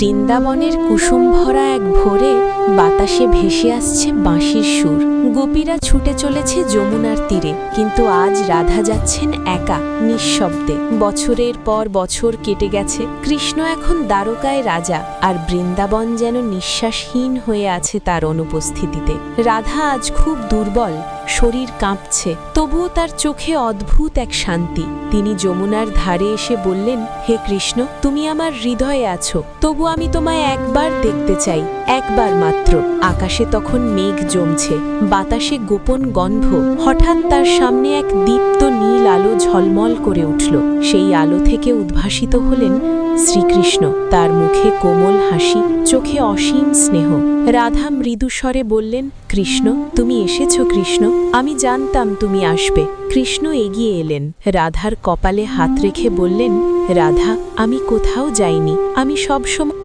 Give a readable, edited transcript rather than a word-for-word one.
বৃন্দাবনের কুসুম ভরা এক ভোরে বাতাসে ভেসে আসছে বাঁশির সুর। গোপীরা ছুটে চলেছে যমুনার তীরে, কিন্তু আজ রাধা যাচ্ছেন একা, নিঃশব্দে। বছরের পর বছর কেটে গেছে, কৃষ্ণ এখন দ্বারকায় রাজা, আর বৃন্দাবন যেন নিঃশ্বাসহীন হয়ে আছে তার অনুপস্থিতিতে। রাধা আজ খুব দুর্বল, শরীর কাঁপছে, তবুও তার চোখে অদ্ভুত এক শান্তি। তিনি যমুনার ধারে এসে বললেন, হে কৃষ্ণ, তুমি আমার হৃদয়ে আছো, তবু আমি তোমায় একবার দেখতে চাই, একবার মাত্র। আকাশে তখন মেঘ জমছে, বাতাসে গোপন গন্ধ। হঠাৎ তার সামনে এক দীপ্ত নীল আলো ঝলমল করে উঠল। সেই আলো থেকে উদ্ভাসিত হলেন শ্রীকৃষ্ণ। তার মুখে কোমল হাসি, চোখে অসীম স্নেহ। রাধা মৃদুস্বরে বললেন, কৃষ্ণ, তুমি এসেছ কৃষ্ণ, আমি জানতাম তুমি আসবে। কৃষ্ণ এগিয়ে এলেন, রাধার কপালে হাত রেখে বললেন, রাধা, আমি কোথাও যাইনি, আমি সবসময়